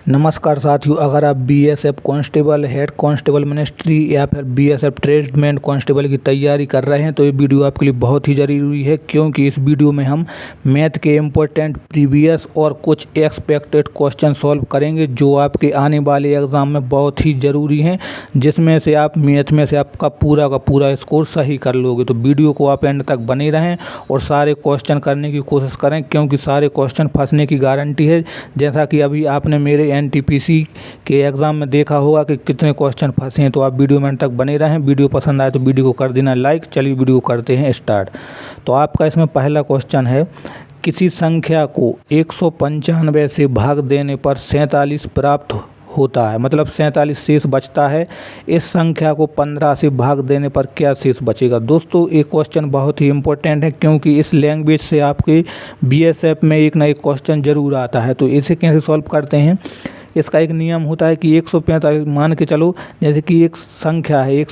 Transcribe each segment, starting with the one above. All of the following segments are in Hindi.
नमस्कार साथियों, अगर आप BSF constable, head constable ministry या फिर बीएसएफ ट्रेडमेंट कांस्टेबल की तैयारी कर रहे हैं तो ये वीडियो आपके लिए बहुत ही ज़रूरी है, क्योंकि इस वीडियो में हम मैथ के इम्पोर्टेंट प्रीवियस और कुछ एक्सपेक्टेड क्वेश्चन सॉल्व करेंगे जो आपके आने वाले एग्ज़ाम में बहुत ही ज़रूरी हैं, जिसमें से आप मैथ में से आपका पूरा का पूरा स्कोर सही कर लोगे। तो वीडियो को आप एंड तक बने रहें और सारे क्वेश्चन करने की कोशिश करें, क्योंकि सारे क्वेश्चन फंसने की गारंटी है। जैसा कि अभी आपने मेरे एनटीपीसी के एग्ज़ाम में देखा होगा कि कितने क्वेश्चन फंसे हैं। तो आप वीडियो में अंत तक बने रहें। वीडियो पसंद आए तो वीडियो को कर देना लाइक। चलिए वीडियो करते हैं स्टार्ट। तो आपका इसमें पहला क्वेश्चन है, किसी संख्या को 195 से भाग देने पर 47 प्राप्त होता है, मतलब 47 शेष बचता है। इस संख्या को 15 से भाग देने पर क्या शेष बचेगा। दोस्तों ये क्वेश्चन बहुत ही इंपॉर्टेंट है, क्योंकि इस लैंग्वेज से आपके बीएसएफ में एक ना एक क्वेश्चन ज़रूर आता है। तो इसे कैसे सॉल्व करते हैं, इसका एक नियम होता है कि 145 मान के चलो, जैसे कि एक संख्या है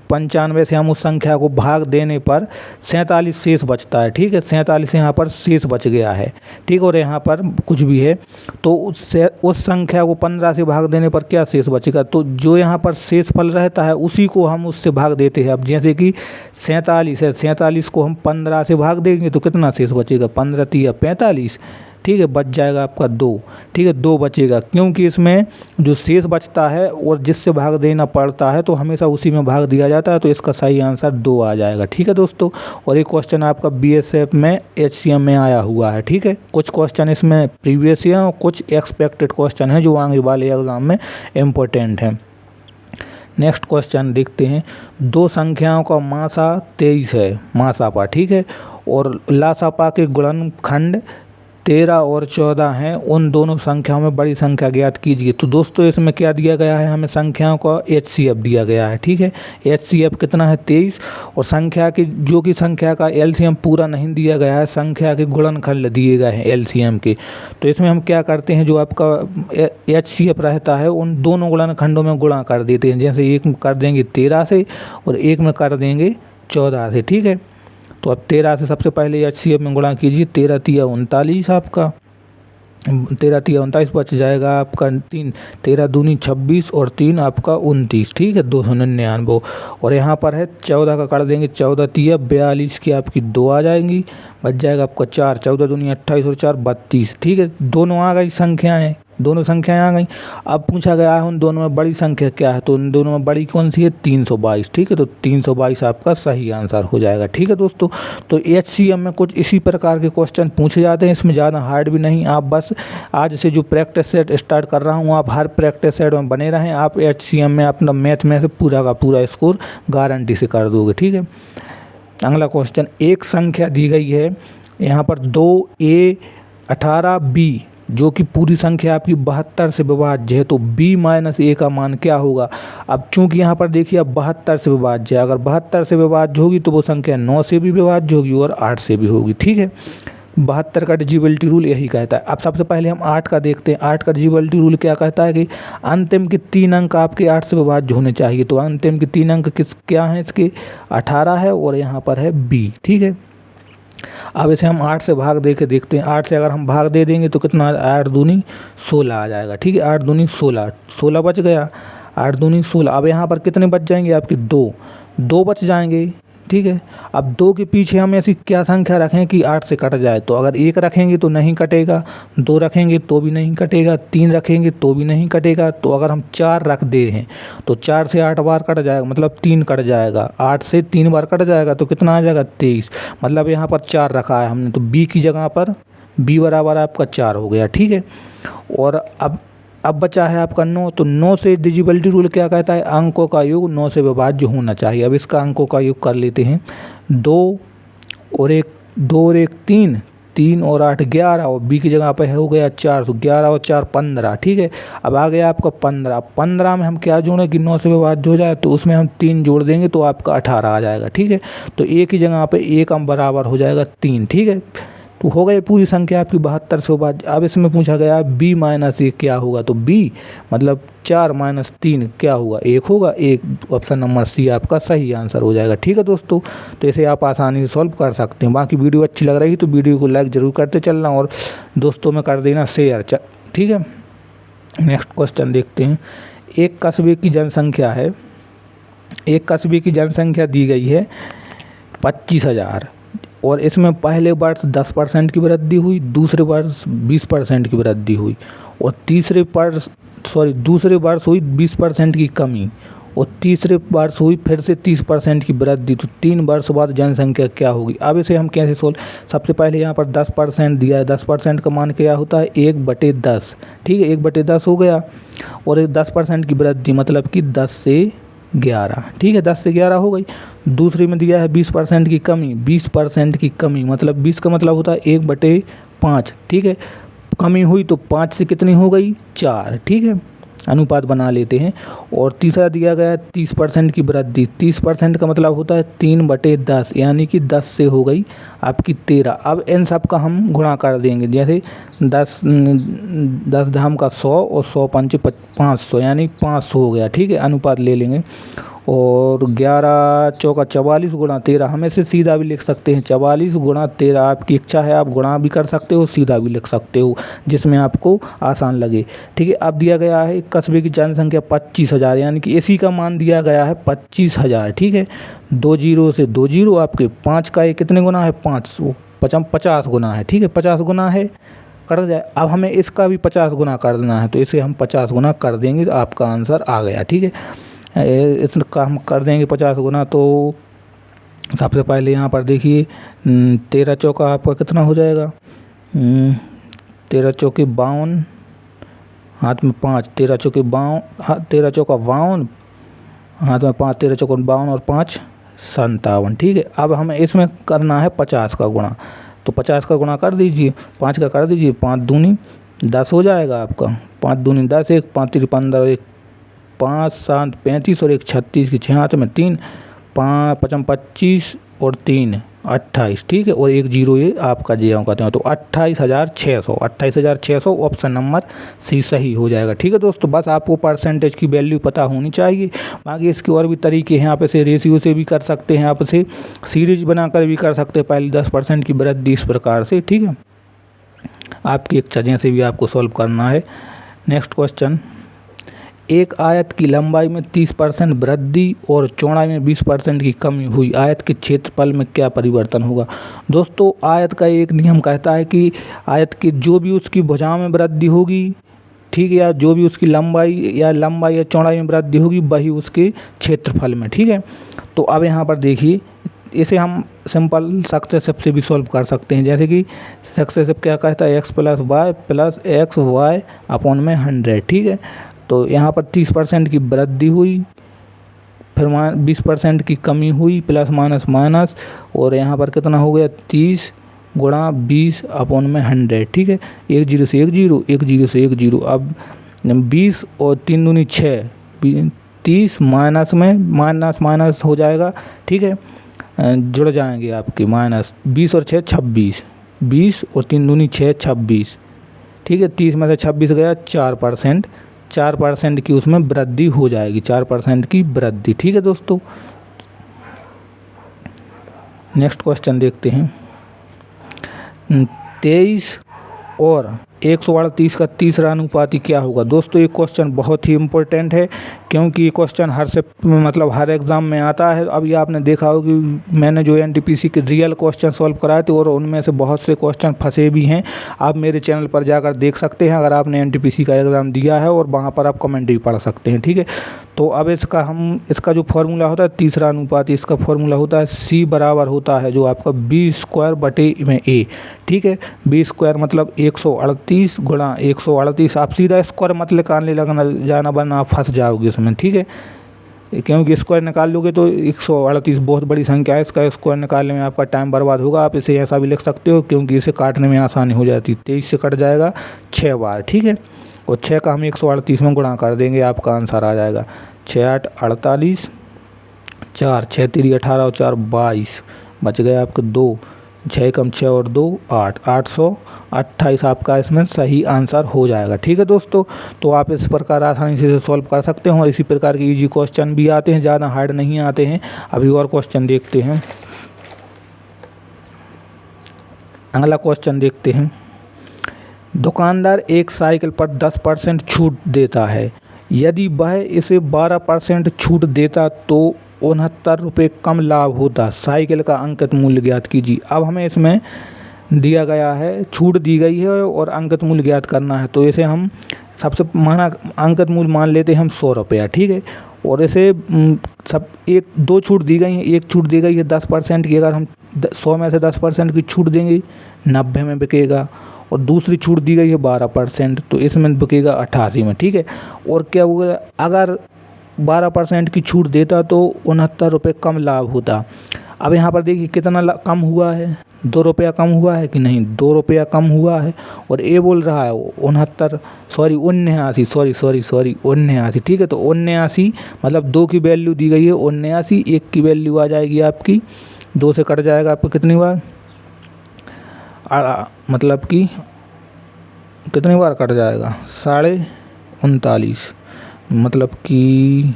195 से हम उस संख्या को भाग देने पर 47 शेष बचता है। ठीक है, 47 यहाँ पर शेष बच गया है। ठीक, और यहाँ पर कुछ भी है तो उस संख्या को 15 से भाग देने पर क्या शेष बचेगा। तो जो यहाँ पर शेष फल रहता है उसी को हम उससे भाग देते हैं। अब जैसे कि 47 है, 47 को हम 15 से भाग देंगे तो कितना शेष बचेगा, 15 तिया 45। ठीक है, बच जाएगा आपका 2। ठीक है, 2 बचेगा, क्योंकि इसमें जो शेष बचता है और जिससे भाग देना पड़ता है तो हमेशा उसी में भाग दिया जाता है। तो इसका सही आंसर 2 आ जाएगा। ठीक है दोस्तों, और एक क्वेश्चन आपका बीएसएफ में एचसीएम में आया हुआ है। ठीक है, कुछ क्वेश्चन इसमें प्रीवियस हैं और कुछ एक्सपेक्टेड क्वेश्चन हैं जो आगे वाले एग्जाम में इम्पोर्टेंट हैं। नेक्स्ट क्वेश्चन देखते हैं, दो संख्याओं का मासा 23 है मासापा। ठीक है, और लासापा के गुणनखंड 13 और 14 हैं। उन दोनों संख्याओं में बड़ी संख्या ज्ञात कीजिए। तो दोस्तों इसमें क्या दिया गया है, हमें संख्याओं का एचसीएफ दिया गया है। ठीक है, एचसीएफ कितना है 23, और संख्या की जो कि संख्या का एलसीएम पूरा नहीं दिया गया है, संख्या के गुणनखंड दिए गए हैं एलसीएम के। तो इसमें हम क्या करते हैं, जो आपका एचसीएफ रहता है उन दोनों गुणनखंडों में गुणा कर देते हैं। जैसे एक में कर देंगे 13 से और एक में कर देंगे 14 से। ठीक है, तो अब 13 से सबसे पहले एचसीएफ में गुणा कीजिए, 13 तिया 39 आपका, 13 तिया 39 बच जाएगा आपका 3, 13 दूनी 26 और 3 आपका 29। ठीक है, 299। और यहाँ पर है 14 का कर देंगे, 14 तिया 42 की आपकी 2 आ जाएंगी, बच जाएगा आपका 4, 14 दूनी 28 और 4 32। ठीक है, दोनों आ गई संख्याएँ, दोनों संख्याएं आ गई। अब पूछा गया है उन दोनों में बड़ी संख्या क्या है, तो उन दोनों में बड़ी कौन सी है, 322। ठीक है, तो 322 आपका सही आंसर हो जाएगा। ठीक है दोस्तों, तो एचसीएम में कुछ इसी प्रकार के क्वेश्चन पूछे जाते हैं, इसमें ज़्यादा हार्ड भी नहीं। आप बस आज से जो प्रैक्टिस सेट स्टार्ट कर रहा हूँ, आप हर प्रैक्टिस सेट में बने रहें, आप एचसीएम में अपना मैथ में से पूरा का पूरा स्कोर गारंटी से कर दोगे। ठीक है, अगला क्वेश्चन, एक संख्या दी गई है यहाँ पर 2a 18b, जो कि पूरी संख्या आपकी 72 से विभाज्य है, तो b माइनस a का मान क्या होगा। अब चूंकि यहाँ पर देखिए अब 72 से विभाज्य है, अगर 72 से विभाज्य होगी तो वो संख्या 9 से भी विभाज्य होगी और 8 से भी होगी। ठीक है, 72 का डिजिबिलिटी रूल यही कहता है। अब सबसे पहले हम 8 का देखते हैं। 8 का डिजिबिलिटी रूल क्या कहता है कि अंतिम के 3 अंक आपके 8 से विभाज्य होने चाहिए। तो अंतिम के 3 अंक क्या हैं इसके, 18 है और यहाँ पर है b। ठीक है, अब इसे हम 8 से भाग दे के देखते हैं। 8 से अगर हम भाग दे देंगे तो कितना, 8 दूनी 16 आ जाएगा। ठीक है, 8 दूनी 16, 16 बच गया, 8 दूनी 16। अब यहाँ पर कितने बच जाएंगे आपके, 2 बच जाएंगे। ठीक है, अब 2 के पीछे हम ऐसी क्या संख्या रखें कि 8 से कट जाए। तो अगर 1 रखेंगे तो नहीं कटेगा, 2 रखेंगे तो भी नहीं कटेगा, 3 रखेंगे तो भी नहीं कटेगा। तो अगर हम 4 रख दे हैं तो 4 से 8 बार कट जाएगा, मतलब 3 कट जाएगा, 8 से 3 बार कट जाएगा तो कितना आ जाएगा, 23। मतलब यहाँ पर 4 रखा है हमने, तो b की जगह पर b बराबर आपका 4 हो गया। ठीक है, और अब बचा है आपका 9। तो 9 से डिजिबिलिटी रूल क्या कहता है, अंकों का योग 9 से विभाज्य होना चाहिए। अब इसका अंकों का योग कर लेते हैं, 2 और 1 3, 3 और 8 11, और b की जगह पे हो गया 4, तो 11 और 4 15। ठीक है, अब आ गया आपका 15 में हम क्या जोड़ें कि 9 से विभाज्य हो जाए, तो उसमें हम 3 जोड़ देंगे तो आपका 18 आ जाएगा। ठीक है, तो a की जगह पे 1 हम बराबर हो जाएगा 3। ठीक है, तो हो गई पूरी संख्या आपकी 72 से विभाज्य। अब इसमें पूछा गया b माइनस 1 क्या होगा, तो b मतलब 4 माइनस 3 क्या होगा, 1 होगा। 1 ऑप्शन नंबर सी आपका सही आंसर हो जाएगा। ठीक है दोस्तों, तो इसे आप आसानी से सॉल्व कर सकते हैं। बाकी वीडियो अच्छी लग रही तो वीडियो को लाइक ज़रूर करते चलना और दोस्तों में कर देना शेयर। ठीक है। नेक्स्ट क्वेश्चन देखते हैं। एक कस्बे की जनसंख्या है, एक कस्बे की जनसंख्या दी गई है 25,000 और इसमें पहले वर्ष 10% की वृद्धि हुई, दूसरे वर्ष 20% की वृद्धि हुई और दूसरे वर्ष हुई 20% की कमी और तीसरे वर्ष हुई फिर से 30% की वृद्धि। तो 3 वर्ष बाद जनसंख्या क्या होगी? अब इसे हम कैसे सोल्व? सबसे पहले यहाँ पर 10% दिया है, 10% का मान क्या होता है? 1/10। ठीक है, 1/10 हो गया और 10% की वृद्धि मतलब कि 10 से 11। ठीक है, 10 से 11 हो गई। दूसरी में दिया है 20% की कमी, 20% की कमी मतलब 20 का मतलब होता है 1/5। ठीक है, कमी हुई तो 5 से कितनी हो गई? 4। ठीक है, अनुपात बना लेते हैं। और तीसरा दिया गया है 30% की वृद्धि, 30% का मतलब होता है 3/10 यानी कि 10 से हो गई आपकी 13। अब इन सब का हम गुणा कर देंगे, जैसे 10 धाम का 100 और 100 पंचे 500 यानी 500 हो गया। ठीक है, अनुपात ले लेंगे। और 11 चौका 44 गुणा 13, हम इसे सीधा भी लिख सकते हैं 44 गुणा 13। आपकी इच्छा है आप गुणा भी कर सकते हो, सीधा भी लिख सकते हो, जिसमें आपको आसान लगे। ठीक है, अब दिया गया है कस्बे की जनसंख्या 25,000 यानी कि इसी का मान दिया गया है 25,000। ठीक है, 2 जीरो से 2 जीरो, आपके 5 का ये कितने गुना है? 50 गुना है। ठीक है, 50 गुना है, कट जाए। अब हमें इसका भी 50 गुना कर देना है, तो इसे हम 50 गुना कर देंगे, तो आपका आंसर आ गया। ठीक है, इसका हम कर देंगे 50 गुना। तो सबसे पहले यहाँ पर देखिए 13 चौका आपका कितना हो जाएगा? 13 चौके 52, हाथ में 5, 13 चौके 52, 13 चौका 52, हाथ में 5, 13 चौका 52 और 5 57। ठीक है, अब हमें इसमें करना है 50 का गुणा, तो 50 का गुणा कर दीजिए, 5 का कर दीजिए, 5 दूनी 10 हो जाएगा आपका। 5 दूनी 10, 1 5 3 15, 1 5 7 35 और 1 36 की 6 हाथ में 3, 5 5 25 और 3 28। ठीक है, और 1 जीरो ये आपका जे कहते हैं, तो 28,600 ऑप्शन नंबर सी सही हो जाएगा। ठीक है दोस्तों, बस आपको परसेंटेज की वैल्यू पता होनी चाहिए। बाकी इसके और भी तरीके हैं, आप इसे रेशियो से भी कर सकते हैं, आप इसे सीरीज बनाकर भी कर सकते हैं, पहले 10% की वृद्धि इस प्रकार से। ठीक है, आपकी इच्छा जैसे भी आपको सॉल्व करना है। नेक्स्ट क्वेश्चन, एक आयत की लंबाई में 30% वृद्धि और चौड़ाई में 20% की कमी हुई, आयत के क्षेत्रफल में क्या परिवर्तन होगा? दोस्तों, आयत का एक नियम कहता है कि आयत के जो भी उसकी भुजाओं में वृद्धि होगी, ठीक है, या जो भी उसकी लंबाई या चौड़ाई में वृद्धि होगी वही उसके क्षेत्रफल में। ठीक है, तो अब यहाँ पर देखिए, इसे हम सिंपल सक्सेसिव से भी सॉल्व कर सकते हैं। जैसे कि सक्सेसिव क्या कहता है? x + y + xy अपॉन में 100। ठीक है, तो यहाँ पर 30% की वृद्धि हुई, फिर 20% की कमी हुई, प्लस माइनस माइनस, और यहाँ पर कितना हो गया? 30 गुणा 20 अपॉन में 100। ठीक है, 1 जीरो से 1 जीरो, 1 जीरो से 1 जीरो। अब 20 और 3 दूनी 6, 30 माइनस में माइनस माइनस हो जाएगा। ठीक है, जुड़ जाएंगे आपके माइनस, 20 और 6 26, 20 और 3 दूनी 6 26। ठीक है, 30 में से 26 गया, 4% की उसमें वृद्धि हो जाएगी, 4% की वृद्धि। ठीक है दोस्तों, नेक्स्ट क्वेश्चन देखते हैं। 23 और 138 का तीसरा अनुपाती क्या होगा? दोस्तों, ये क्वेश्चन बहुत ही इम्पोर्टेंट है, क्योंकि ये क्वेश्चन हर एग्ज़ाम में आता है। अभी आपने देखा होगा कि मैंने जो एनटीपीसी के रियल क्वेश्चन सॉल्व कराए थे और उनमें से बहुत से क्वेश्चन फंसे भी हैं। आप मेरे चैनल पर जाकर देख सकते हैं, अगर आपने एनटीपीसी का एग्ज़ाम दिया है, और वहाँ पर आप कमेंट भी पढ़ सकते हैं। ठीक है, तो अब इसका जो फार्मूला होता है तीसरा अनुपात, इसका फार्मूला होता है C बराबर होता है जो आपका B² A। ठीक है, B² मतलब 138 गुणा 138। आप सीधा स्क्वायर मत निकालने जाना, वरना आप फंस जाओगे उसमें। ठीक है, क्योंकि स्क्वायर निकाल लोगे तो 138 बहुत बड़ी संख्या है, इसका स्क्वायर निकालने में आपका टाइम बर्बाद होगा। आप इसे ऐसा भी लिख सकते हो, क्योंकि इसे काटने में आसानी हो जाती है। 23 से कट जाएगा 6 बार। ठीक है, और 6 का हम 138 में गुणा कर देंगे, आपका आंसर आ जाएगा 6 8 48, 4 6 3 18 और 4 22, बच गए आपके 2, 6 कम 6 और 2 8, 828 आपका इसमें सही आंसर हो जाएगा। ठीक है दोस्तों, तो आप इस प्रकार आसानी से सॉल्व कर सकते हो। इसी प्रकार के इजी क्वेश्चन भी आते हैं, ज़्यादा हार्ड नहीं आते हैं। अभी और क्वेश्चन देखते हैं। अगला क्वेश्चन देखते हैं। दुकानदार एक साइकिल पर 10% छूट देता है। यदि वह इसे 12% छूट देता तो 69 रुपये कम लाभ होता। साइकिल का अंकित मूल्य ज्ञात कीजिए। अब हमें इसमें दिया गया है, छूट दी गई है और अंकित मूल्य ज्ञात करना है। तो इसे हम सबसे माना अंकित मूल्य मान लेते हैं हम 100 रुपया, ठीक है। और इसे सब एक दो छूट दी गई है। एक छूट दी गई है 10% की, अगर हम 100 में से 10% की छूट देंगे 90 में बिकेगा। और दूसरी छूट दी गई है 12%, तो इसमें बिकेगा 88 में, ठीक है। और क्या हुआ, अगर 12% की छूट देता तो 69 रुपये कम लाभ होता। अब यहाँ पर देखिए कितना कम हुआ है, 2 रुपया कम हुआ है कि नहीं, 2 रुपया कम हुआ है। और ये बोल रहा है 79, ठीक है। तो 79 मतलब 2 की वैल्यू दी गई है 79, 1 की वैल्यू आ जाएगी आपकी 2 से कट जाएगा आपको कितनी बार, मतलब कि कितनी बार कट जाएगा 39.5, मतलब कि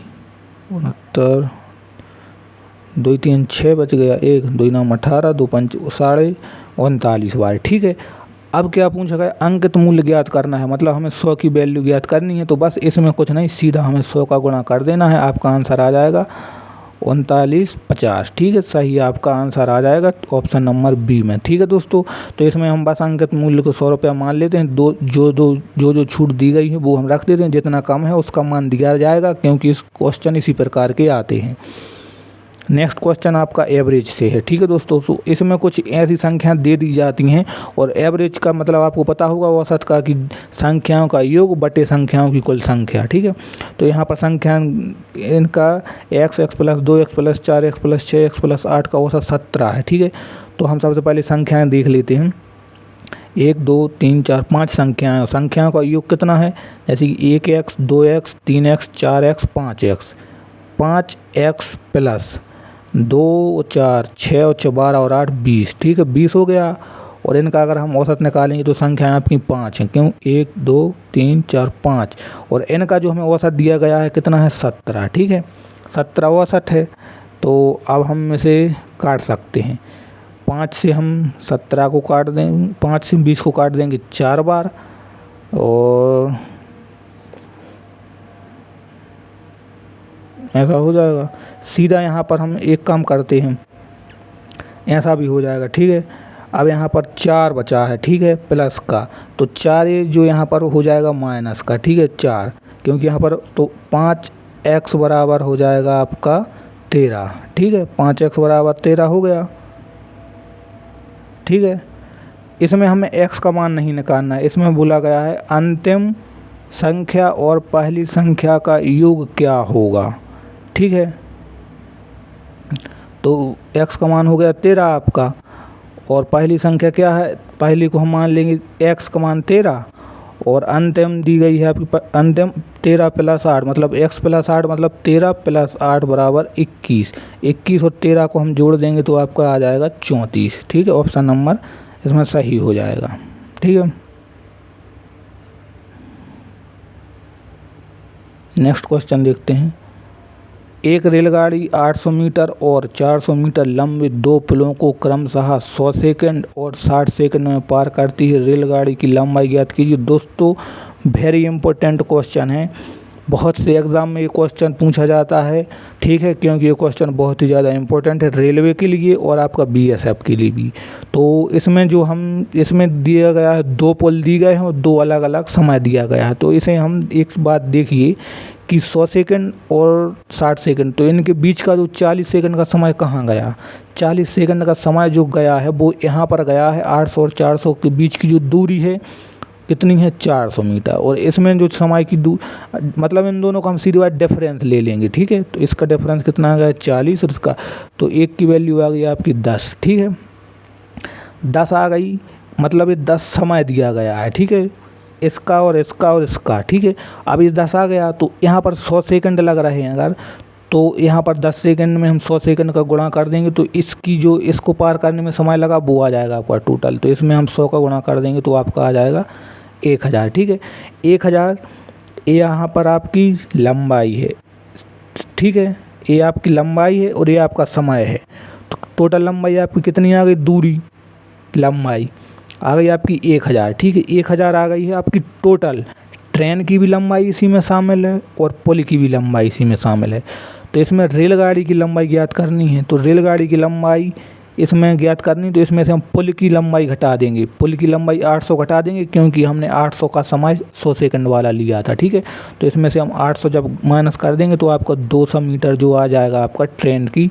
69, 2 3 6 बच गया, 1 2 9 18, 2 5 39.5 बार, ठीक है। अब क्या पूछा गया, अंकित मूल्य ज्ञात करना है, मतलब हमें 100 की वैल्यू ज्ञात करनी है। तो बस इसमें कुछ नहीं, सीधा हमें 100 का गुणा कर देना है, आपका आंसर आ जाएगा 39.50, ठीक है। सही आपका आंसर आ जाएगा ऑप्शन नंबर बी में, ठीक है दोस्तों। तो इसमें हम बस अंकित मूल्य को 100 रुपया मान लेते हैं। जो छूट दी गई है वो हम रख देते हैं, जितना कम है उसका मान दिया जाएगा, क्योंकि इस क्वेश्चन इसी प्रकार के आते हैं। नेक्स्ट क्वेश्चन आपका एवरेज से है, ठीक है दोस्तों। तो इसमें कुछ ऐसी संख्याएं दे दी जाती हैं, और एवरेज का मतलब आपको पता होगा औसत का, कि संख्याओं का योग बटे संख्याओं की कुल संख्या, ठीक है। तो यहाँ पर संख्या इनका x + 2x + 4x + 6x + 8 का औसत 17 है, ठीक है। तो हम सबसे पहले संख्याएँ देख लेते हैं। 1 2 3 4 5 संख्याओं का योग कितना है, जैसे कि 1x 2x 3x 4x 5x 5x + 2 4 6 और 12 और 8 20, ठीक है, 20 हो गया। और इनका अगर हम औसत निकालेंगे तो संख्याएं आपकी 5 हैं, क्यों 1 2 3 4 5। और इनका जो हमें औसत दिया गया है कितना है 17, ठीक है, 17 औसत है। तो अब हम इसे काट सकते हैं, 5 से हम 17 को काट देंगे, 5 से 20 को काट देंगे 4 बार, और ऐसा हो जाएगा। सीधा यहाँ पर हम एक काम करते हैं, ऐसा भी हो जाएगा, ठीक है। अब यहाँ पर 4 बचा है, ठीक है, प्लस का, तो 4 ये जो यहाँ पर हो जाएगा माइनस का, ठीक है, 4, क्योंकि यहाँ पर तो 5x बराबर हो जाएगा आपका 13, ठीक है, 5x बराबर 13 हो गया, ठीक है। इसमें हमें x का मान नहीं निकालना है, इसमें बोला गया है अंतिम संख्या और पहली संख्या का योग क्या होगा, ठीक है। तो x का मान हो गया 13 आपका, और पहली संख्या क्या है, पहली को हम मान लेंगे x का मान 13, और अंतिम दी गई है आपकी अंतिम 13 + 8, मतलब x + 8 मतलब 13 + 8 बराबर 21। 21 और 13 को हम जोड़ देंगे तो आपका आ जाएगा 34, ठीक है। ऑप्शन नंबर इसमें सही हो जाएगा, ठीक है। नेक्स्ट क्वेश्चन देखते हैं। एक रेलगाड़ी 800 मीटर और 400 मीटर लंबे 2 पुलों को क्रमशः 100 सेकंड और 60 सेकंड में पार करती है। रेलगाड़ी की लंबाई ज्ञात कीजिए। दोस्तों वेरी इंपॉर्टेंट क्वेश्चन है, बहुत से एग्ज़ाम में ये क्वेश्चन पूछा जाता है, ठीक है, क्योंकि ये क्वेश्चन बहुत ही ज़्यादा इंपॉर्टेंट है रेलवे के लिए और आपका बीएसएफ के लिए भी। तो इसमें दिया गया है 2 पुल दिए गए हैं और 2 अलग अलग समय दिया गया है। तो इसे हम एक बात देखिए कि 100 सेकंड और 60 सेकंड, तो इनके बीच का जो 40 सेकंड का समय कहाँ गया, 40 सेकंड का समय जो गया है वो यहाँ पर गया है। 800 और 400 के बीच की जो दूरी है कितनी है 400 मीटर, और इसमें जो समय की मतलब इन दोनों का हम सीधी बात डिफरेंस ले लेंगे, ठीक है। तो इसका डिफरेंस कितना आ गया 40, और इसका तो 1 की वैल्यू आ गई आपकी 10, ठीक है, 10 आ गई, मतलब ये 10 समय दिया गया है, ठीक है, इसका और इसका और इसका, ठीक है। अब ये 10 आ गया तो यहाँ पर 100 सेकंड लग रहे हैं अगर, तो यहाँ पर 10 सेकंड में हम 100 सेकंड का गुणा कर देंगे तो इसकी जो इसको पार करने में समय लगा वो आ जाएगा आपका टोटल। तो इसमें हम 100 का गुणा कर देंगे तो आपका आ जाएगा 1000, ठीक है। 1000 ये यहाँ पर आपकी लंबाई है, ठीक है, ये आपकी लंबाई है और ये आपका समय है। तो टोटल लंबाई आपकी कितनी आ गई, दूरी लंबाई आ गई आपकी 1000, ठीक है। 1000 आ गई है आपकी टोटल। ट्रेन की भी लंबाई इसी में शामिल है और पुल की भी लंबाई इसी में शामिल है। तो इसमें रेलगाड़ी की लंबाई ज्ञात करनी है, तो रेलगाड़ी की लंबाई इसमें ज्ञात करनी, तो इसमें से हम पुल की लंबाई घटा देंगे। पुल की लंबाई 800 घटा देंगे, क्योंकि हमने 800 का समय 100 सेकंड वाला लिया था, ठीक है। तो इसमें से हम 800 जब माइनस कर देंगे तो आपका 200 मीटर जो आ जाएगा आपका ट्रेन की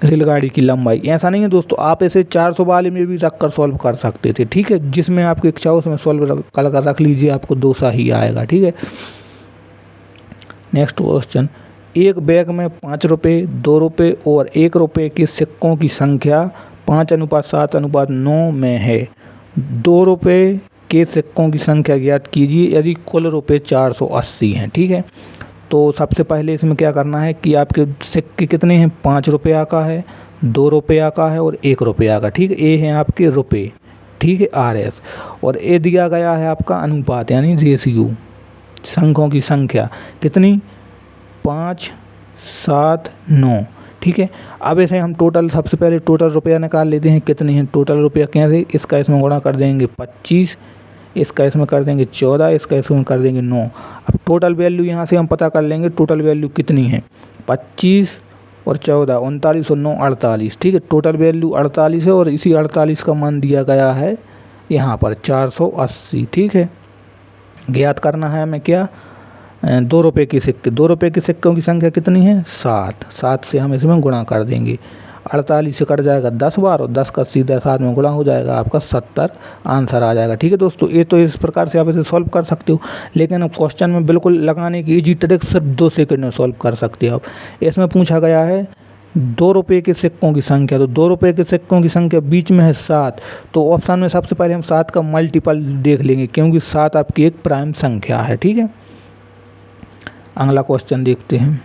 रेलगाड़ी की लंबाई। ऐसा नहीं है दोस्तों, आप इसे 400 वाले में भी रख कर सॉल्व कर सकते थे, ठीक है। जिसमें आपकी इच्छा हो उसमें सॉल्व कर रख लीजिए, आपको 200 ही आएगा, ठीक है। नेक्स्ट क्वेश्चन, एक बैग में 5 रुपये, 2 रुपये और 1 रुपये के सिक्कों की संख्या 5:7:9 में है। 2 रुपये के सिक्कों की संख्या ज्ञात कीजिए यदि कुल रुपये 480 हैं, ठीक है। तो सबसे पहले इसमें क्या करना है कि आपके सिक्के कितने हैं, 5 रुपया का है, 2 रुपया का है और 1 रुपया का, ठीक है। ये हैं आपके रुपये, ठीक है, RS। और ये दिया गया है आपका अनुपात यानी रेशियो, संख्यों की संख्या कितनी, 5, 7, 9, ठीक है। अब ऐसे हम टोटल, सबसे पहले टोटल रुपया निकाल लेते हैं कितने हैं। टोटल रुपया कैसे, इसका इसमें गुणा कर देंगे 25, इसका इसमें कर देंगे 14, इसका इसमें कर देंगे 9। अब टोटल वैल्यू यहाँ से हम पता कर लेंगे, टोटल वैल्यू कितनी है, 25 और 14, 39 और 9 48, ठीक है। टोटल वैल्यू 48 है और इसी 48 का मान दिया गया है यहाँ पर 480, ठीक है। ज्ञात करना है हमें क्या, 2 रुपये के सिक्के। 2 रुपये के सिक्कों की संख्या कितनी है, 7। 7 से हम इसमें गुणा कर देंगे, 48 से कट जाएगा 10 बार और 10 का सीधा 7 में गुणा हो जाएगा, आपका 70 आंसर आ जाएगा, ठीक है दोस्तों। ये तो इस प्रकार से आप इसे सॉल्व कर सकते हो, लेकिन अब क्वेश्चन में बिल्कुल लगाने की ईजी ट्रिक सिर्फ 2 सेकंड में सॉल्व कर सकते हो आप। इसमें पूछा गया है 2 रुपये के सिक्कों की संख्या, तो 2 रुपये के सिक्कों की संख्या बीच में है 7, तो ऑप्शन में सबसे पहले हम 7 का मल्टीपल देख लेंगे, क्योंकि 7 आपकी एक प्राइम संख्या है, ठीक है। अगला क्वेश्चन देखते हैं,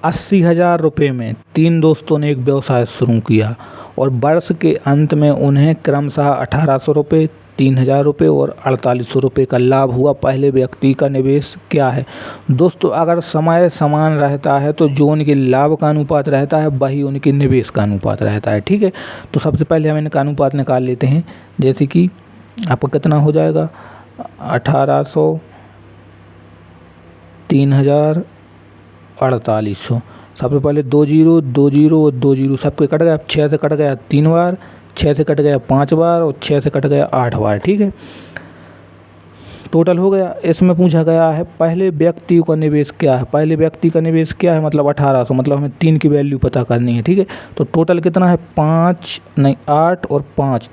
80,000 रुपये में 3 दोस्तों ने एक व्यवसाय शुरू किया और वर्ष के अंत में उन्हें क्रमशः 1,800 रुपये, 3,000 रुपये और 4,800 रुपये का लाभ हुआ। पहले व्यक्ति का निवेश क्या है। दोस्तों अगर समय समान रहता है तो जो उनके लाभ का अनुपात रहता है वही उनके निवेश का अनुपात रहता है, ठीक है। तो सबसे पहले हम इनका अनुपात निकाल लेते हैं, जैसे कि आपका कितना हो जाएगा, 1,800, 3,000, 4,800। सबसे पहले 2 0 2 0 और 2 0 सबके कट गया, 6 से कट गया 3 बार, 6 से कट गया 5 बार और 6 से कट गया 8 बार, ठीक है। टोटल हो गया। इसमें पूछा गया है पहले व्यक्ति का निवेश क्या है। पहले व्यक्ति का निवेश क्या है, मतलब 1,800, मतलब हमें 3 की वैल्यू पता करनी है, ठीक है। तो टोटल कितना है, 8 और 5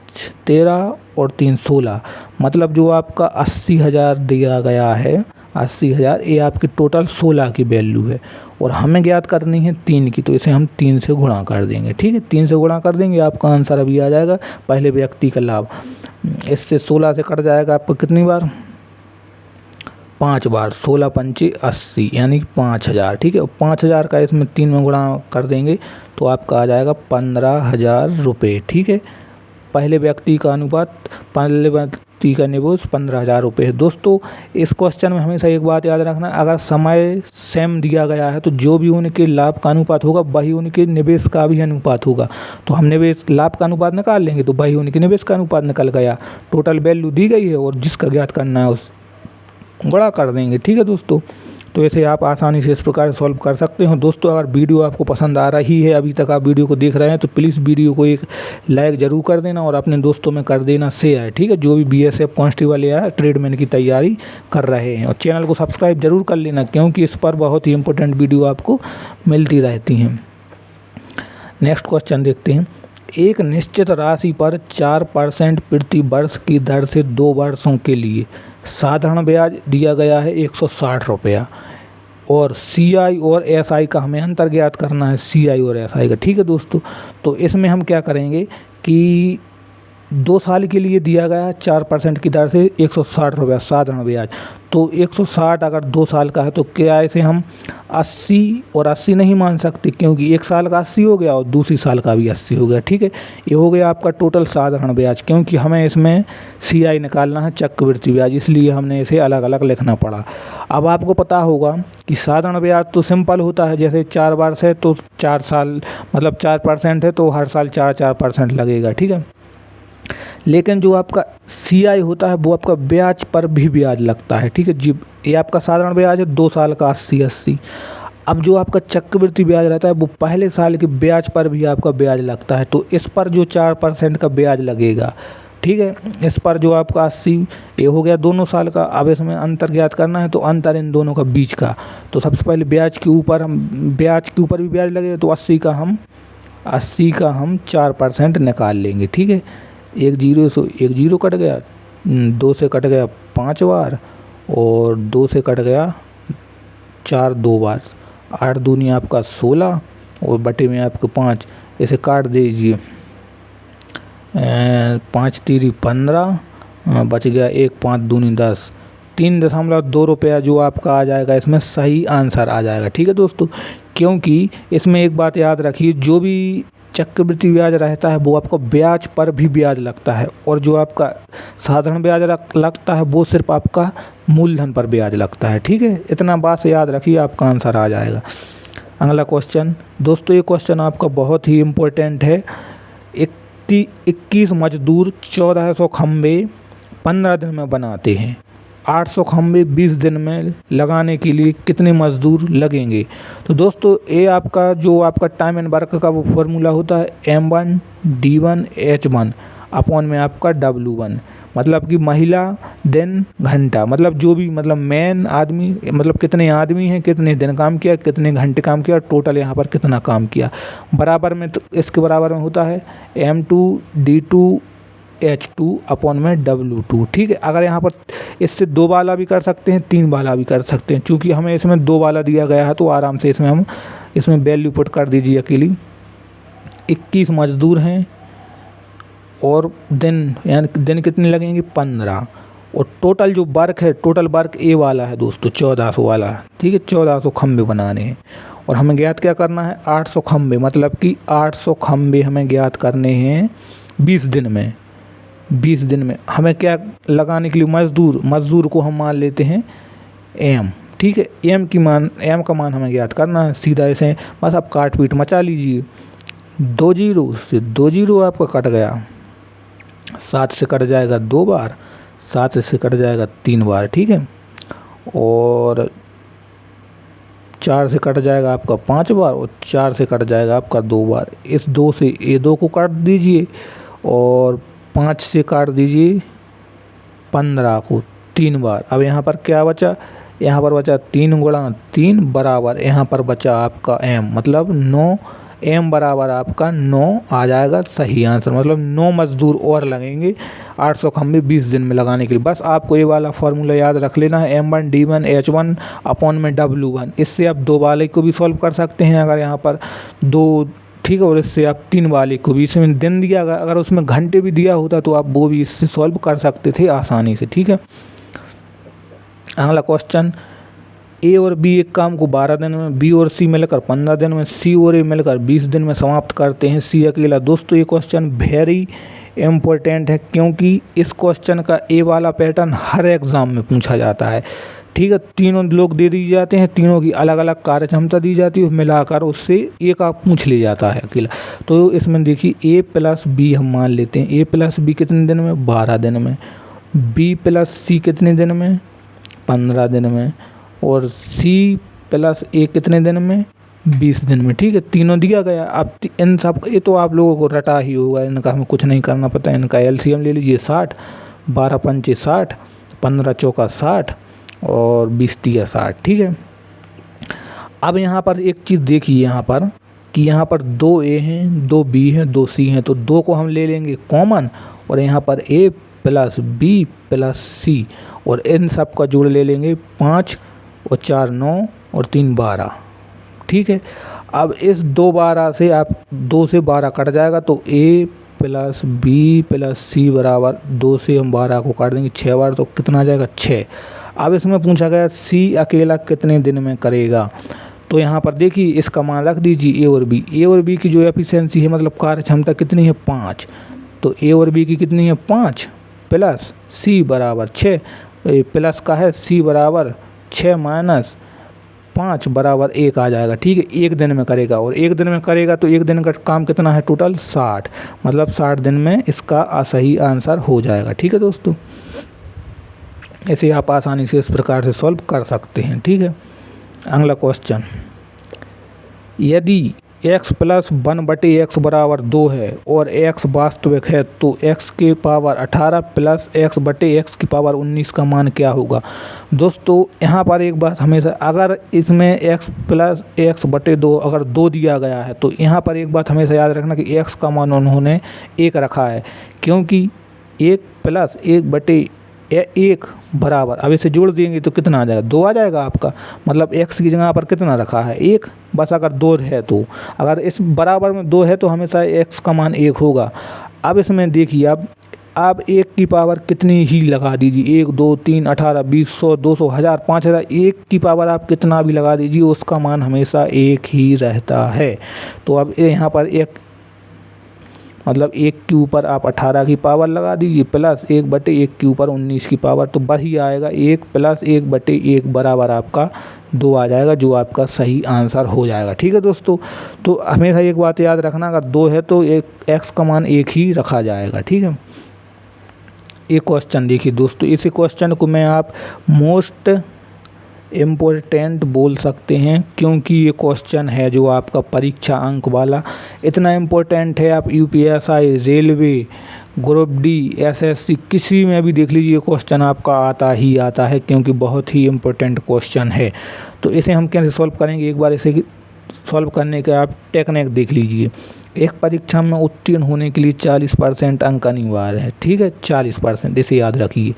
13 और 3 16, मतलब जो आपका 80,000 दिया गया है, 80,000, ये आपकी टोटल 16 की वैल्यू है और हमें ज्ञात करनी है 3 की, तो इसे हम 3 से गुणा कर देंगे, ठीक है। 3 से गुणा कर देंगे, आपका आंसर अभी आ जाएगा पहले व्यक्ति का लाभ। इससे 16 से कट जाएगा आपको कितनी बार, 5 बार, 16 पंचे 80 यानी 5,000, ठीक है। 5,000 का इसमें 3 में गुणा कर देंगे तो आपका आ जाएगा 15,000 रुपये, ठीक है। पहले व्यक्ति का अनुपात, पहले व्यक्ति का निवेश 15,000 रुपये है। दोस्तों इस क्वेश्चन में हमेशा एक बात याद रखना, अगर समय सेम दिया गया है तो जो भी उनके लाभ का अनुपात होगा वही उनके निवेश का भी अनुपात होगा। तो हम निवेश लाभ का अनुपात निकाल लेंगे तो वही उनके निवेश का अनुपात निकल गया। टोटल वैल्यू दी गई है और जिसका ज्ञात करना है उस गुणा कर देंगे, ठीक है दोस्तों। तो ऐसे आप आसानी से इस प्रकार सॉल्व कर सकते हो। दोस्तों अगर वीडियो आपको पसंद आ रही है, अभी तक आप वीडियो को देख रहे हैं, तो प्लीज़ वीडियो को एक लाइक ज़रूर कर देना और अपने दोस्तों में कर देना शेयर, ठीक है, जो भी BSF कांस्टेबल या ट्रेडमैन की तैयारी कर रहे हैं। और चैनल को सब्सक्राइब जरूर कर लेना, क्योंकि इस पर बहुत ही इंपॉर्टेंट वीडियो आपको मिलती रहती हैं। नेक्स्ट क्वेश्चन देखते हैं, एक निश्चित राशि पर 4% प्रति वर्ष की दर से 2 वर्षों के लिए साधारण ब्याज दिया गया है 160 रुपया और CI और SI का हमें अंतर ज्ञात करना है, CI और SI का, ठीक है दोस्तों। तो इसमें हम क्या करेंगे कि 2 साल के लिए दिया गया है 4% की दर से 160 रुपया साधारण ब्याज। तो 160 अगर 2 साल का है तो क्या इसे हम 80 और 80 नहीं मान सकते, क्योंकि 1 साल का 80 हो गया और दूसरी साल का भी 80 हो गया। ठीक है, ये हो गया आपका टोटल साधारण ब्याज, क्योंकि हमें इसमें CI निकालना है चक्रवृद्धि ब्याज, इसलिए हमने इसे अलग अलग लिखना पड़ा। अब आपको पता होगा कि साधारण ब्याज तो सिंपल होता है, जैसे 4 वर्ष है तो 4 साल मतलब 4% है तो हर साल 4% लगेगा। ठीक है, लेकिन जो आपका CI होता है वो आपका ब्याज पर भी ब्याज लगता है। ठीक है जी, ये आपका साधारण ब्याज है 2 साल का 80। अब जो आपका चक्रवृद्धि ब्याज रहता है वो पहले साल के ब्याज पर भी आपका ब्याज लगता है, तो इस पर जो 4% का ब्याज लगेगा, ठीक है, इस पर जो आपका 80 ये हो गया दोनों साल का। अब इसमें अंतर ज्ञात करना है तो अंतर इन दोनों का बीच का, तो सबसे पहले ब्याज के ऊपर भी ब्याज लगेगा, तो 80 का हम 4% निकाल लेंगे। ठीक है, एक जीरो कट गया, 2 से कट गया 5 बार और 2 से कट गया 4 2 बार, 8 दूनी आपका 16 और बटे में आपको 5, इसे काट दीजिए, 5 तीरी 15, बच गया 1, 5 दूनी 10, 3.2 रुपया जो आपका आ जाएगा, इसमें सही आंसर आ जाएगा। ठीक है दोस्तों, क्योंकि इसमें एक बात याद रखिए, जो भी चक्रवृद्धि ब्याज रहता है वो आपको ब्याज पर भी ब्याज लगता है, और जो आपका साधारण ब्याज लगता है वो सिर्फ आपका मूलधन पर ब्याज लगता है। ठीक है, इतना बात से याद रखिए, आपका आंसर आ जाएगा। अगला क्वेश्चन दोस्तों, ये क्वेश्चन आपका बहुत ही इम्पोर्टेंट है। 21 मजदूर 1400 खंबे 15 दिन में बनाते हैं, 800 खंबे 20 दिन में लगाने के लिए कितने मजदूर लगेंगे? तो दोस्तों ये आपका जो आपका टाइम एंड वर्क का वो फॉर्मूला होता है M1 D1 H1 अपॉन में आपका W1, मतलब कि महिला दिन घंटा, मतलब जो भी मतलब मैन आदमी, मतलब कितने आदमी हैं, कितने दिन काम किया, कितने घंटे काम किया, टोटल यहाँ पर कितना काम किया, बराबर में तो इसके बराबर में होता है M2 D2 H2 अपॉन में W2। ठीक है, अगर यहाँ पर इससे 2 वाला भी कर सकते हैं, 3 वाला भी कर सकते हैं, क्योंकि हमें इसमें 2 वाला दिया गया है तो आराम से इसमें हम वैल्यू पुट कर दीजिए अकेली। 21 मजदूर हैं और दिन, यानी दिन कितने लगेंगे 15, और टोटल जो वर्क है, टोटल वर्क ए वाला है दोस्तों 1400 वाला। ठीक है, 1400 खंबे बनाने हैं और हमें ज्ञात क्या करना है 800 खंबे, मतलब कि 800 खंबे हमें ज्ञात करने हैं 20 दिन में। 20 दिन में हमें क्या लगाने के लिए मजदूर को हम मान लेते हैं M। ठीक है, M का मान हमें ज्ञात करना है, सीधा इसे बस आप काट पीट मचा लीजिए। 2 जीरो से 2 जीरो आपका कट गया, 7 से कट जाएगा 2 बार, 7 से कट जाएगा 3 बार। ठीक है, और 4 से कट जाएगा आपका 5 बार और 4 से कट जाएगा आपका 2 बार। इस 2 से ये 2 को काट दीजिए और 5 से काट दीजिए 15 को 3 बार। अब यहाँ पर क्या बचा, यहाँ पर बचा 3 गुणा 3 बराबर, यहाँ पर बचा आपका M, मतलब 9, M बराबर आपका 9 आ जाएगा सही आंसर, मतलब 9 मजदूर और लगेंगे 800 खंबे 20 दिन में लगाने के लिए। बस आपको ये वाला फार्मूला याद रख लेना है, M1 D1 H1 अपॉन में W1। इससे आप 2 वाले को भी सॉल्व कर सकते हैं अगर यहाँ पर 2, ठीक है, और इससे आप 3 वाले को भी, इसमें दिन दिया अगर उसमें घंटे भी दिया होता तो आप वो भी इससे सॉल्व कर सकते थे आसानी से। ठीक है, अगला क्वेश्चन, A और B एक काम को 12 दिन में, B और C मिलकर 15 दिन में, C और A मिलकर 20 दिन में समाप्त करते हैं, C अकेला। दोस्तों ये क्वेश्चन वेरी इम्पोर्टेंट है, क्योंकि इस क्वेश्चन का A वाला पैटर्न हर एग्ज़ाम में पूछा जाता है। ठीक है, तीनों लोग दे दिए जाते हैं, तीनों की अलग अलग कार्य क्षमता दी जाती है, मिलाकर उससे एक आप पूछ ले जाता है अकेला। तो इसमें देखिए A प्लस B हम मान लेते हैं, A प्लस B कितने दिन में 12 दिन में, B प्लस C कितने दिन में 15 दिन में, और C प्लस A कितने दिन में 20 दिन में। ठीक है, तीनों दिया गया। अब इन सब ये तो आप लोगों को रटा ही होगा, इनका हमें कुछ नहीं करना पता। इनका LCM ले लीजिए 60, 12 पंचे 60, 15 चौका 60 और 20 तिया 60। ठीक है, अब यहाँ पर एक चीज़ देखिए, यहाँ पर कि यहाँ पर 2 A हैं, 2 B हैं, 2 C हैं, तो 2 को हम ले लेंगे कॉमन, और यहाँ पर A plus B plus C, और इन सब का जोड़ ले लेंगे 5 और 4 9 और 3 12। ठीक है, अब इस 2 12 से आप 2 से 12 कट जाएगा तो A प्लस बी प्लस सी बराबर 2 से हम 12 को काट देंगे 6 बार, तो कितना आ जाएगा 6। अब इसमें पूछा गया सी अकेला कितने दिन में करेगा, तो यहाँ पर देखिए इसका मान रख दीजिए ए और बी की जो एफिशिएंसी है मतलब कार्य क्षमता कितनी है 5, तो ए और बी की कितनी है 5 प्लस सी बराबर 6, प्लस का है सी बराबर 6 माइनस 5 बराबर 1 आ जाएगा। ठीक है, एक दिन में करेगा, और एक दिन में करेगा तो एक दिन का काम कितना है टोटल 60, मतलब 60 दिन में इसका सही आंसर हो जाएगा। ठीक है दोस्तों, ऐसे आप आसानी से इस प्रकार से सॉल्व कर सकते हैं। ठीक है, अगला क्वेश्चन, यदि x प्लस 1/x बराबर 2 है और x वास्तविक है तो x के पावर 18 प्लस x/x की पावर 19 का मान क्या होगा। दोस्तों यहाँ पर एक बात हमेशा, अगर इसमें x प्लस x/2 अगर 2 दिया गया है तो यहाँ पर एक बात हमेशा याद रखना कि x का मान उन्होंने 1 रखा है, क्योंकि 1 प्लस 1/1 बराबर, अब इसे जोड़ देंगे तो कितना आ जाएगा 2 आ जाएगा आपका, मतलब x की जगह पर कितना रखा है 1, बस अगर 2 है तो, अगर इस बराबर में 2 है तो हमेशा x का मान 1 होगा। अब इसमें देखिए आप 1 की पावर कितनी ही लगा दीजिए, 1 2 3 18 20 100 200 1000 5000, 1 की पावर आप कितना भी लगा दीजिए उसका मान हमेशा 1 ही रहता है। तो अब यहाँ पर एक मतलब 1 के ऊपर आप 18 की पावर लगा दीजिए प्लस 1/1 के ऊपर 19 की पावर, तो वही आएगा 1 प्लस 1/1 बराबर आपका 2 आ जाएगा, जो आपका सही आंसर हो जाएगा। ठीक है दोस्तों, तो हमेशा एक बात याद रखना, अगर 2 है तो x का मान 1 ही रखा जाएगा। ठीक है, एक क्वेश्चन देखिए दोस्तों, इसी क्वेश्चन को मैं आप मोस्ट इम्पोर्टेंट बोल सकते हैं, क्योंकि ये क्वेश्चन है जो आपका परीक्षा अंक वाला इतना इम्पोर्टेंट है। आप UPSI, railway, group D, SSC किसी में भी देख लीजिए क्वेश्चन आपका आता ही आता है, क्योंकि बहुत ही इम्पोर्टेंट क्वेश्चन है। तो इसे हम कैसे सॉल्व करेंगे, एक बार इसे सॉल्व करने का आप टेक्निक देख लीजिए। एक परीक्षा में उत्तीर्ण होने के लिए 40% अंक अनिवार्य है। ठीक है, 40%, इसे याद रखिए।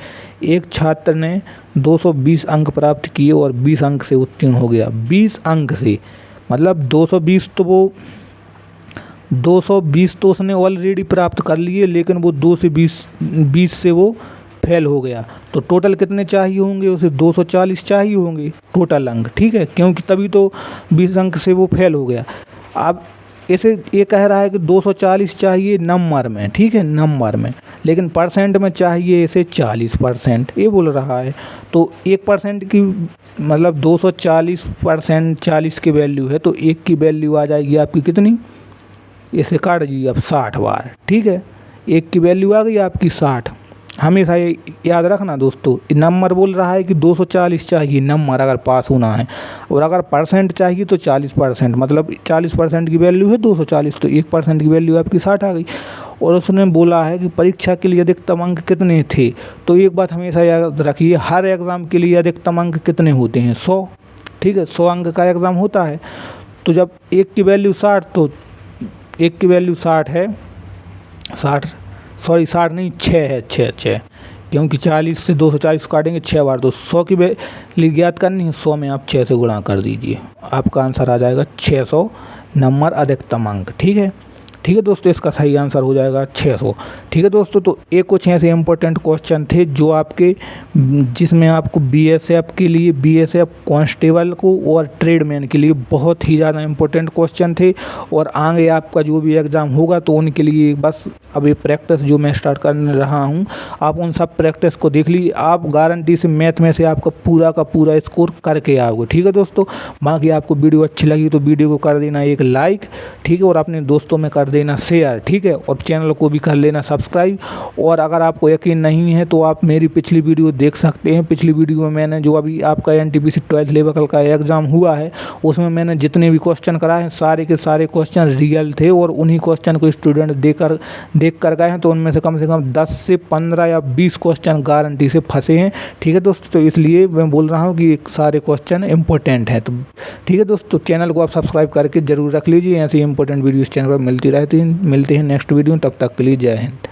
एक छात्र ने 220 अंक प्राप्त किए और 20 अंक से उत्तीर्ण हो गया। 20 अंक से मतलब 220 तो उसने ऑलरेडी प्राप्त कर लिए, लेकिन वो 2 से 20 से वो फेल हो गया, तो टोटल कितने चाहिए होंगे उसे 240 चाहिए होंगे टोटल अंक। ठीक है, क्योंकि तभी तो 20 अंक से वो फेल हो गया। अब इसे ये कह रहा है कि 240 चाहिए नंबर में, ठीक है नंबर में, लेकिन परसेंट में चाहिए इसे 40%, ये बोल रहा है। तो 1% की मतलब 240% 40 की वैल्यू है, तो 1 की वैल्यू आ जाएगी आपकी कितनी, इसे काट दीजिए अब 60 बार। ठीक है, 1 की वैल्यू आ गई आपकी 60। हमेशा ये याद रखना दोस्तों, नंबर बोल रहा है कि 240 चाहिए नंबर अगर पास होना है, और अगर परसेंट चाहिए तो 40%, मतलब 40% की वैल्यू है 240, तो 1% की वैल्यू आपकी 60 आ गई। और उसने बोला है कि परीक्षा के लिए अधिकतम अंक कितने थे, तो एक बात हमेशा याद रखिए, हर एग्ज़ाम के लिए अधिकतम अंक कितने होते हैं 100। ठीक है, 100 अंक का एग्ज़ाम होता है। तो जब 1 की वैल्यू 60, तो 1 की वैल्यू 60 है, 60 नहीं 6 है, 6 क्योंकि 40 से 240 काटेंगे 6 बार, तो 100 की वैल्यू ज्ञात करनी है, 100 में आप 6 से गुणा कर दीजिए, आपका आंसर आ जाएगा 600 नंबर अधिकतम अंक। ठीक है दोस्तों, इसका सही आंसर हो जाएगा 600। ठीक है दोस्तों, तो एक कुछ ऐसे इंपॉर्टेंट क्वेश्चन थे जो आपके जिसमें आपको बीएसएफ के लिए, बीएसएफ कांस्टेबल को और ट्रेडमैन के लिए बहुत ही ज़्यादा इंपॉर्टेंट क्वेश्चन थे। और आगे आपका जो भी एग्ज़ाम होगा तो उनके लिए बस अभी प्रैक्टिस जो मैं स्टार्ट करने रहा हूँ, आप उन सब प्रैक्टिस को देख लीजिए, आप गारंटी से मैथ में से आपका पूरा का पूरा स्कोर करके आओगे। ठीक है दोस्तों, बाकी आपको वीडियो अच्छी लगी तो वीडियो को कर देना एक लाइक, ठीक है, और अपने दोस्तों में कर देना शेयर। ठीक है, और चैनल को भी कर लेना सब्सक्राइब। और अगर आपको यकीन नहीं है तो आप मेरी पिछली वीडियो देख सकते हैं। पिछली वीडियो में मैंने जो अभी आपका एनटीपीसी 12th लेवल का एग्ज़ाम हुआ है उसमें मैंने जितने भी क्वेश्चन कराए हैं सारे के सारे क्वेश्चन रियल थे, और उन्हीं क्वेश्चन को स्टूडेंट देख कर गए हैं, तो उनमें से कम 10 से 15 या 20 क्वेश्चन गारंटी से फंसे हैं। ठीक है दोस्तों, तो इसलिए मैं बोल रहा हूँ कि सारे क्वेश्चन इंपॉर्टेंट हैं। तो ठीक है दोस्तों, चैनल को आप सब्सक्राइब करके जरूर रख लीजिए, ऐसी इंपॉर्टेंट वीडियो इस चैनल पर मिलती रहती हैं। मिलते हैं नेक्स्ट वीडियो, तब तक के लिए जय हिंद।